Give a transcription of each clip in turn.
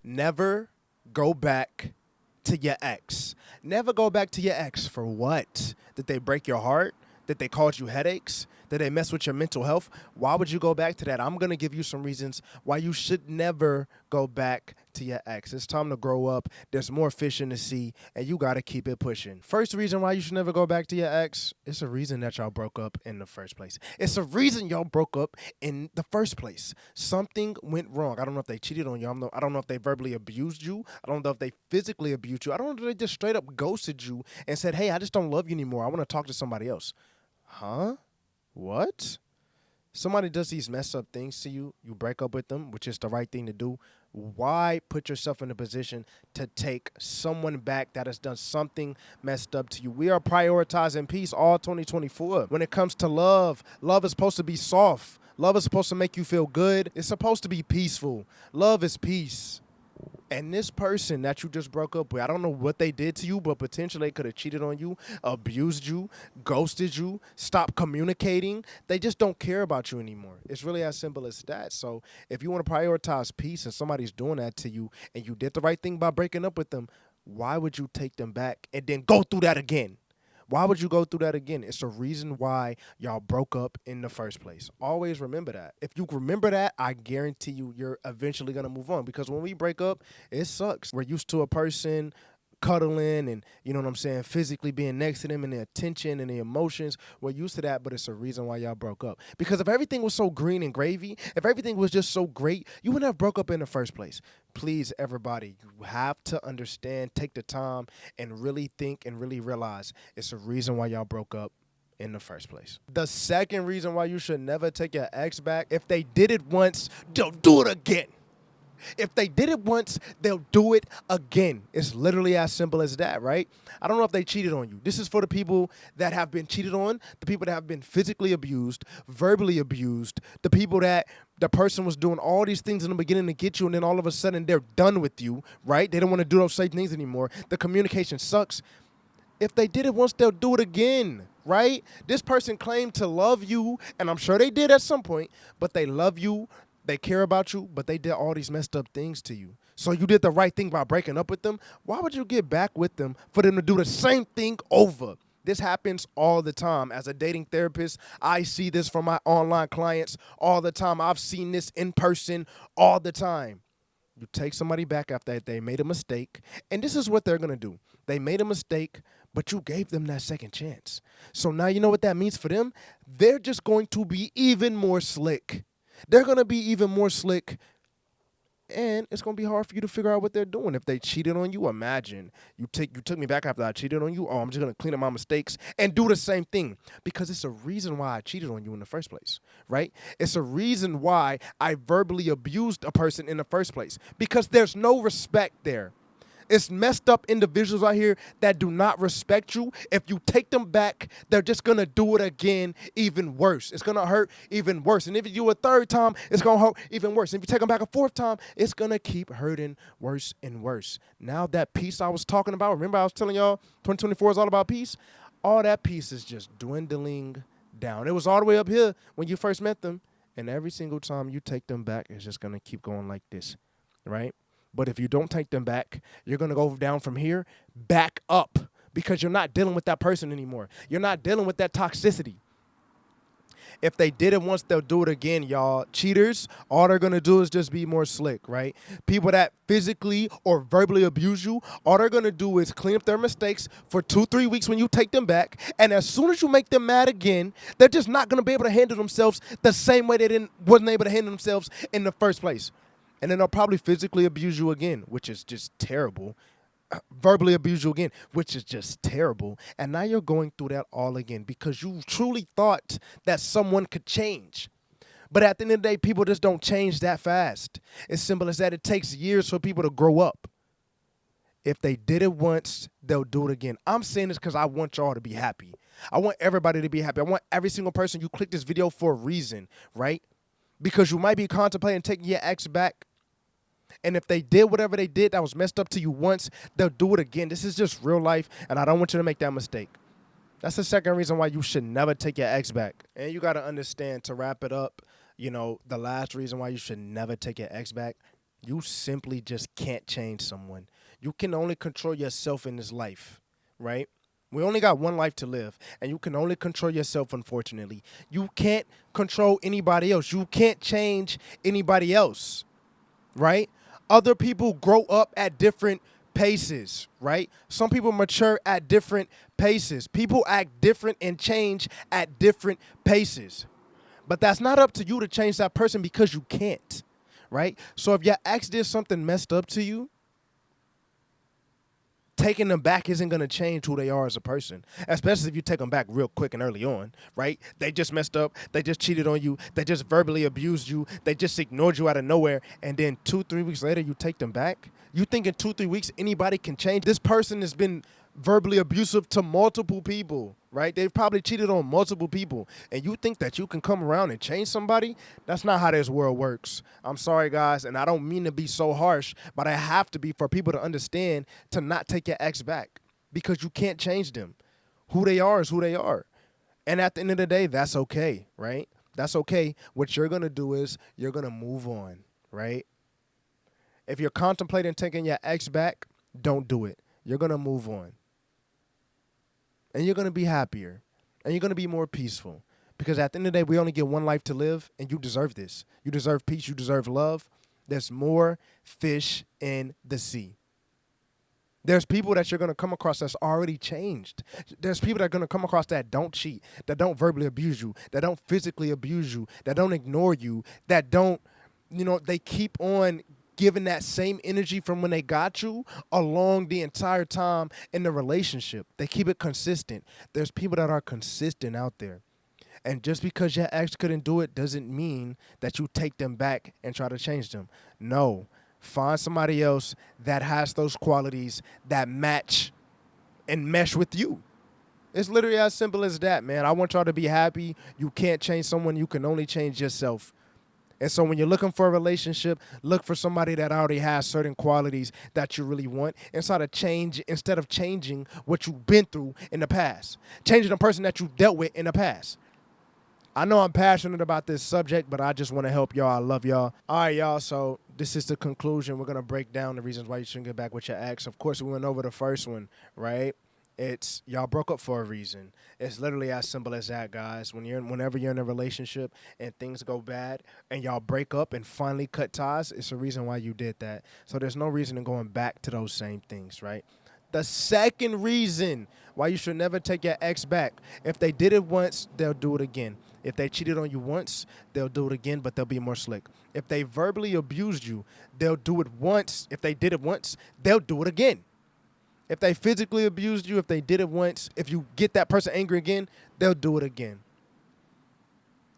Never go back to your ex. Never go back to your ex. For what? Did they break your heart? Did they cause you headaches? Did they mess with your mental health? Why would you go back to that? I'm going to give you some reasons why you should never go back to your ex. It's time to grow up. There's more fish in the sea, and you got to keep it pushing. First reason why you should never go back to your ex, it's a reason that y'all broke up in the first place. It's a reason y'all broke up in the first place. Something went wrong. I don't know if they cheated on you. I don't know if they verbally abused you. I don't know if they physically abused you. I don't know if they just straight up ghosted you and said, hey, I just don't love you anymore. I want to talk to somebody else. Huh? What? Somebody does these messed up things to you, you break up with them, which is the right thing to do. Why put yourself in a position to take someone back that has done something messed up to you? We are prioritizing peace all 2024. When it comes to love, love is supposed to be soft. Love is supposed to make you feel good. It's supposed to be peaceful. Love is peace. And this person that you just broke up with, I don't know what they did to you, but potentially they could have cheated on you, abused you, ghosted you, stopped communicating. They just don't care about you anymore. It's really as simple as that. So if you want to prioritize peace and somebody's doing that to you and you did the right thing by breaking up with them, why would you take them back and then go through that again? Why would you go through that again? It's a reason why y'all broke up in the first place. Always remember that. If you remember that, I guarantee you, you're eventually going to move on. Because when we break up, it sucks. We're used to a person cuddling and, you know what I'm saying, physically being next to them and the attention and the emotions. We're used to that, but it's a reason why y'all broke up. Because if everything was so green and gravy, if everything was just so great, you wouldn't have broke up in the first place. Please, everybody, you have to understand, take the time and really think and really realize it's a reason why y'all broke up in the first place. The second reason why you should never take your ex back, if they did it once, they'll do it again. If they did it once, they'll do it again. It's literally as simple as that, right? I don't know if they cheated on you. This is for the people that have been cheated on, the people that have been physically abused, verbally abused, the people that the person was doing all these things in the beginning to get you, and then all of a sudden they're done with you, right? They don't want to do those same things anymore. The communication sucks. If they did it once, they'll do it again, right? This person claimed to love you, and I'm sure they did at some point, but they love you. They care about you, but they did all these messed up things to you. So you did the right thing by breaking up with them. Why would you get back with them for them to do the same thing over? This happens all the time. As a dating therapist, I see this from my online clients all the time. I've seen this in person all the time. You take somebody back after they made a mistake, and this is what they're going to do. They made a mistake, but you gave them that second chance. So now you know what that means for them? They're just going to be even more slick. They're going to be even more slick, and it's going to be hard for you to figure out what they're doing. If they cheated on you, imagine you took me back after I cheated on you. Oh, I'm just going to clean up my mistakes and do the same thing, because it's a reason why I cheated on you in the first place, right? It's a reason why I verbally abused a person in the first place, because there's no respect there. It's messed up individuals out here that do not respect you. If you take them back, they're just going to do it again even worse. It's going to hurt even worse. And if you do a third time, it's going to hurt even worse. And if you take them back a fourth time, it's going to keep hurting worse and worse. Now that peace I was talking about, remember I was telling y'all 2024 is all about peace? All that peace is just dwindling down. It was all the way up here when you first met them. And every single time you take them back, it's just going to keep going like this, right? But if you don't take them back, you're going to go down from here back up, because you're not dealing with that person anymore. You're not dealing with that toxicity. If they did it once, they'll do it again, y'all. Cheaters, all they're going to do is just be more slick, right? People that physically or verbally abuse you, all they're going to do is clean up their mistakes for 2-3 weeks when you take them back. And as soon as you make them mad again, they're just not going to be able to handle themselves the same way they wasn't able to handle themselves in the first place. And then they'll probably physically abuse you again, which is just terrible. Verbally abuse you again, which is just terrible. And now you're going through that all again because you truly thought that someone could change. But at the end of the day, people just don't change that fast. It's simple as that. It takes years for people to grow up. If they did it once, they'll do it again. I'm saying this because I want y'all to be happy. I want everybody to be happy. I want every single person, you click this video for a reason, right? Because you might be contemplating taking your ex back. And if they did whatever they did that was messed up to you once, they'll do it again. This is just real life, and I don't want you to make that mistake. That's the second reason why you should never take your ex back. And you got to understand, to wrap it up, the last reason why you should never take your ex back, You simply just can't change someone. You can only control yourself in this life, right? We only got one life to live, and you can only control yourself, unfortunately. You can't control anybody else. You can't change anybody else, right? Other people grow up at different paces, right? Some people mature at different paces. People act different and change at different paces. But that's not up to you to change that person because you can't, right? So if your ex did something messed up to you, taking them back isn't going to change who they are as a person, especially if you take them back real quick and early on, right? They just messed up. They just cheated on you. They just verbally abused you. They just ignored you out of nowhere. And then 2-3 weeks later, you take them back. You think in 2-3 weeks, anybody can change? This person has been verbally abusive to multiple people, right? They've probably cheated on multiple people. And you think that you can come around and change somebody? That's not how this world works. I'm sorry, guys, and I don't mean to be so harsh, but I have to be for people to understand to not take your ex back because you can't change them. Who they are is who they are. And at the end of the day, that's okay, right? That's okay. What you're going to do is you're going to move on, right? If you're contemplating taking your ex back, don't do it. You're going to move on. And you're going to be happier. And you're going to be more peaceful. Because at the end of the day, we only get one life to live, and you deserve this. You deserve peace. You deserve love. There's more fish in the sea. There's people that you're going to come across that's already changed. There's people that are going to come across that don't cheat, that don't verbally abuse you, that don't physically abuse you, that don't ignore you, that don't, they keep on giving that same energy from when they got you along the entire time in the relationship. They keep it consistent. There's people that are consistent out there. And just because your ex couldn't do it doesn't mean that you take them back and try to change them. No. Find somebody else that has those qualities that match and mesh with you. It's literally as simple as that, man. I want y'all to be happy. You can't change someone. You can only change yourself. And so when you're looking for a relationship, look for somebody that already has certain qualities that you really want instead of changing what you've been through in the past. Changing the person that you dealt with in the past. I know I'm passionate about this subject, but I just want to help y'all. I love y'all. All right, y'all. So this is the conclusion. We're going to break down the reasons why you shouldn't get back with your ex. Of course, we went over the first one, right? It's y'all broke up for a reason. It's literally as simple as that, guys. Whenever you're in a relationship and things go bad and y'all break up and finally cut ties, it's a reason why you did that. So there's no reason in going back to those same things, right? The second reason why you should never take your ex back, if they did it once, they'll do it again. If they cheated on you once, they'll do it again, but they'll be more slick. If they verbally abused you, they'll do it once. If they did it once, they'll do it again. If they physically abused you, if they did it once, if you get that person angry again, they'll do it again.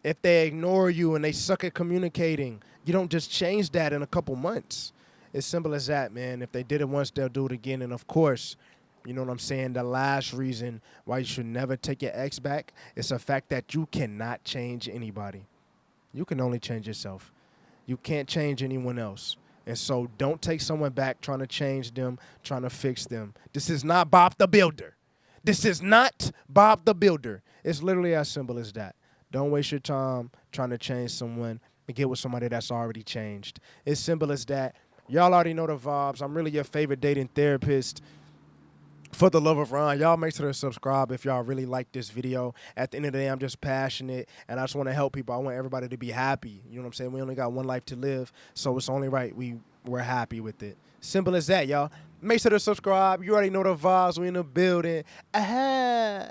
If they ignore you and they suck at communicating, you don't just change that in a couple months. It's simple as that, man. If they did it once, they'll do it again. And, of course, you know what I'm saying? The last reason why you should never take your ex back is the fact that you cannot change anybody. You can only change yourself. You can't change anyone else. And so don't take someone back trying to change them, trying to fix them. This is not Bob the Builder. This is not Bob the Builder. It's literally as simple as that. Don't waste your time trying to change someone and get with somebody that's already changed. It's simple as that. Y'all already know the vibes. I'm really your favorite dating therapist. For the love of Ron, y'all make sure to subscribe if y'all really like this video. At the end of the day, I'm just passionate, and I just want to help people. I want everybody to be happy. You know what I'm saying? We only got one life to live, so it's only right we're happy with it. Simple as that, y'all. Make sure to subscribe. You already know the vibes. We in the building. Aha!